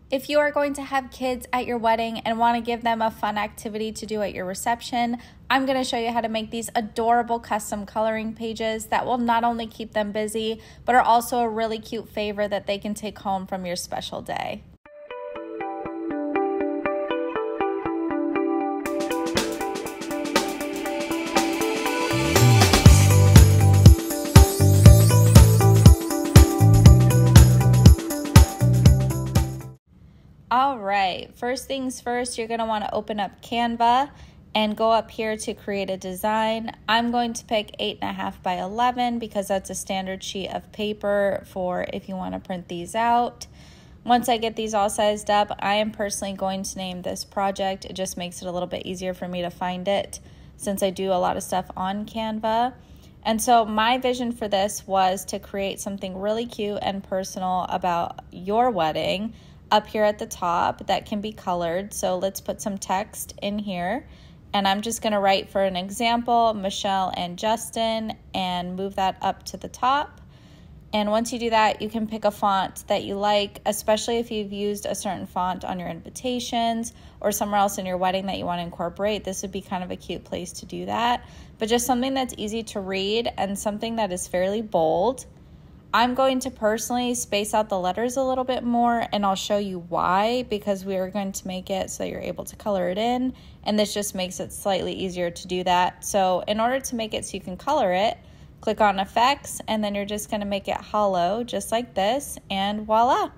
If you are going to have kids at your wedding and want to give them a fun activity to do at your reception, I'm going to show you how to make these adorable custom coloring pages that will not only keep them busy, but are also a really cute favor that they can take home from your special day. All right, first things first, you're going to want to open up Canva and go up here to create a design. I'm going to pick 8.5 by 11 because that's a standard sheet of paper for if you want to print these out. Once I get these all sized up, I am personally going to name this project. It just makes it a little bit easier for me to find it since I do a lot of stuff on Canva. And so my vision for this was to create something really cute and personal about your wedding up here at the top that can be colored. So let's put some text in here. And I'm just going to write, for an example, Michelle and Justin, and move that up to the top. And once you do that, you can pick a font that you like, especially if you've used a certain font on your invitations or somewhere else in your wedding that you want to incorporate. This would be kind of a cute place to do that. But just something that's easy to read and something that is fairly bold. I'm going to personally space out the letters a little bit more, and I'll show you why, because we are going to make it so you're able to color it in, and this just makes it slightly easier to do that. So in order to make it so you can color it, click on Effects, and then you're just going to make it hollow, just like this, and voila!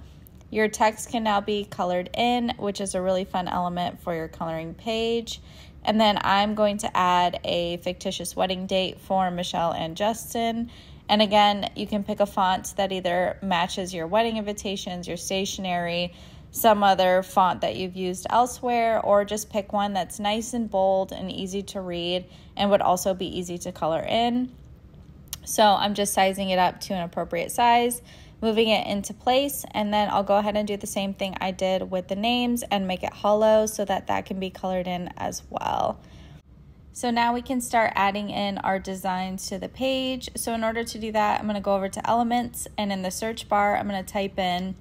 Your text can now be colored in, which is a really fun element for your coloring page. And then I'm going to add a fictitious wedding date for Michelle and Justin. And again, you can pick a font that either matches your wedding invitations, your stationery, some other font that you've used elsewhere, or just pick one that's nice and bold and easy to read and would also be easy to color in. So I'm just sizing it up to an appropriate size, moving it into place, and then I'll go ahead and do the same thing I did with the names and make it hollow so that that can be colored in as well. So now we can start adding in our designs to the page. So in order to do that, I'm going to go over to Elements, and in the search bar, I'm going to type in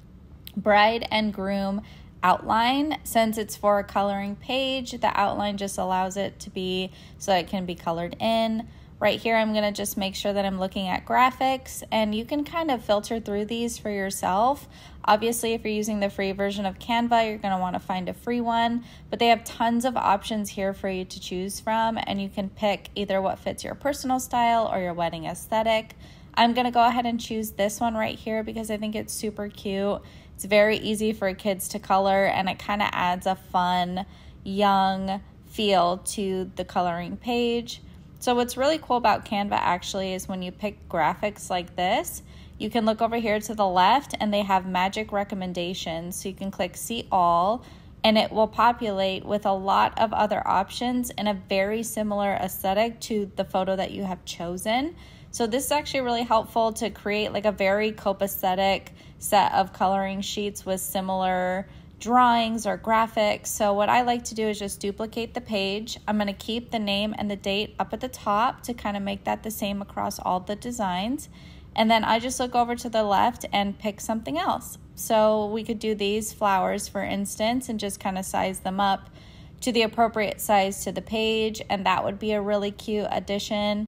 Bride and Groom Outline. Since it's for a coloring page, the outline just allows it to be so that it can be colored in. Right here, I'm going to just make sure that I'm looking at graphics, and you can kind of filter through these for yourself. Obviously, if you're using the free version of Canva, you're going to want to find a free one, but they have tons of options here for you to choose from, and you can pick either what fits your personal style or your wedding aesthetic. I'm going to go ahead and choose this one right here because I think it's super cute. It's very easy for kids to color, and it kind of adds a fun, young feel to the coloring page. So what's really cool about Canva actually is when you pick graphics like this, you can look over here to the left and they have magic recommendations. So you can click See All, and it will populate with a lot of other options in a very similar aesthetic to the photo that you have chosen. So this is actually really helpful to create like a very copacetic set of coloring sheets with similar drawings or graphics. So what I like to do is just duplicate the page. I'm going to keep the name and the date up at the top to kind of make that the same across all the designs. And then I just look over to the left and pick something else. So we could do these flowers, for instance, and just kind of size them up to the appropriate size to the page, and that would be a really cute addition.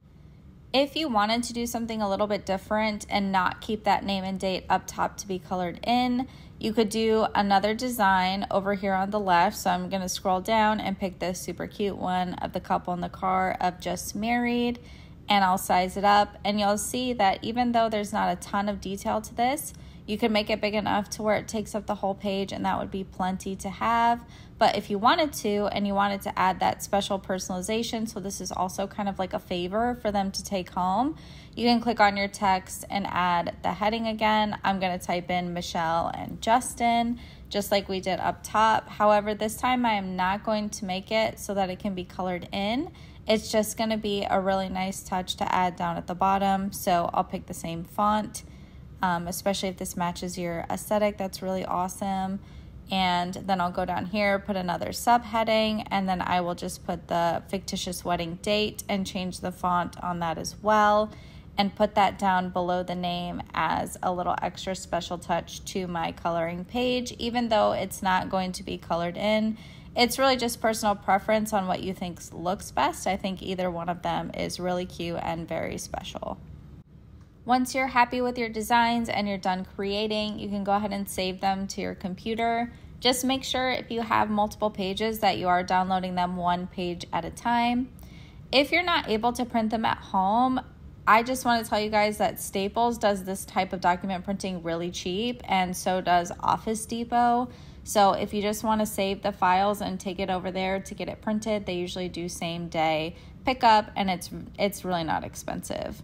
If you wanted to do something a little bit different and not keep that name and date up top to be colored in, you could do another design over here on the left. So I'm going to scroll down and pick this super cute one of the couple in the car of just married, and I'll size it up, and you'll see that even though there's not a ton of detail to this, you can make it big enough to where it takes up the whole page, and that would be plenty to have. But if you wanted to, and you wanted to add that special personalization, so this is also kind of like a favor for them to take home, you can click on your text and add the heading again. I'm going to type in Michelle and Justin, just like we did up top. However, this time I am not going to make it so that it can be colored in. It's just going to be a really nice touch to add down at the bottom. So I'll pick the same font, especially if this matches your aesthetic. That's really awesome. And then I'll go down here, put another subheading, and then I will just put the fictitious wedding date and change the font on that as well. and put that down below the name as a little extra special touch to my coloring page, even though it's not going to be colored in. It's really just personal preference on what you think looks best. I think either one of them is really cute and very special. Once you're happy with your designs and you're done creating, you can go ahead and save them to your computer. Just make sure if you have multiple pages that you are downloading them one page at a time. If you're not able to print them at home, I just want to tell you guys that Staples does this type of document printing really cheap, and so does Office Depot. So if you just want to save the files and take it over there to get it printed, they usually do same day pickup, and it's really not expensive.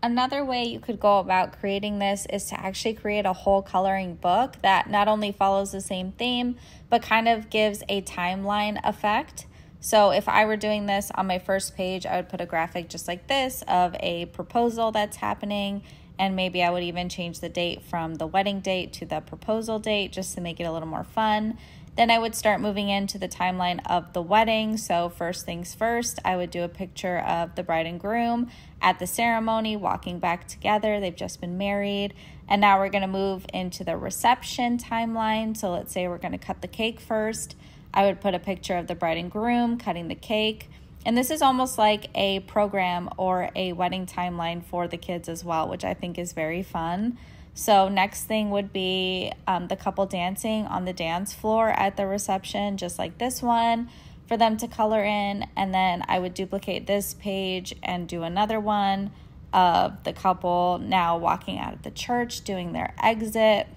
Another way you could go about creating this is to actually create a whole coloring book that not only follows the same theme, but kind of gives a timeline effect. So if I were doing this on my first page, I would put a graphic just like this of a proposal that's happening, and maybe I would even change the date from the wedding date to the proposal date just to make it a little more fun. Then I would start moving into the timeline of the wedding. So first things first, I would do a picture of the bride and groom at the ceremony, walking back together. They've just been married. And now we're gonna move into the reception timeline. So let's say we're gonna cut the cake first. I would put a picture of the bride and groom cutting the cake. And this is almost like a program or a wedding timeline for the kids as well, which I think is very fun. So next thing would be the couple dancing on the dance floor at the reception, just like this one, for them to color in. And then I would duplicate this page and do another one of the couple now walking out of the church, doing their exit.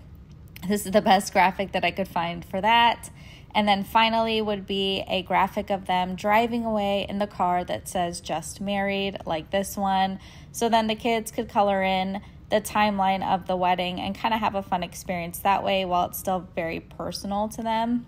This is the best graphic that I could find for that. And then finally would be a graphic of them driving away in the car that says just married, like this one. So then the kids could color in the timeline of the wedding and kind of have a fun experience that way while it's still very personal to them.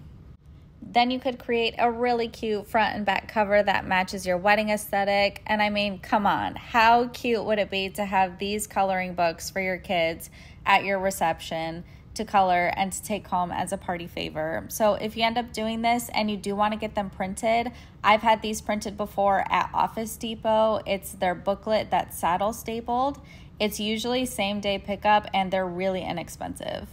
Then you could create a really cute front and back cover that matches your wedding aesthetic. And I mean, come on, how cute would it be to have these coloring books for your kids at your reception to color and to take home as a party favor? So if you end up doing this and you do want to get them printed, I've had these printed before at Office Depot. It's their booklet that's saddle stapled. It's usually same day pickup and they're really inexpensive.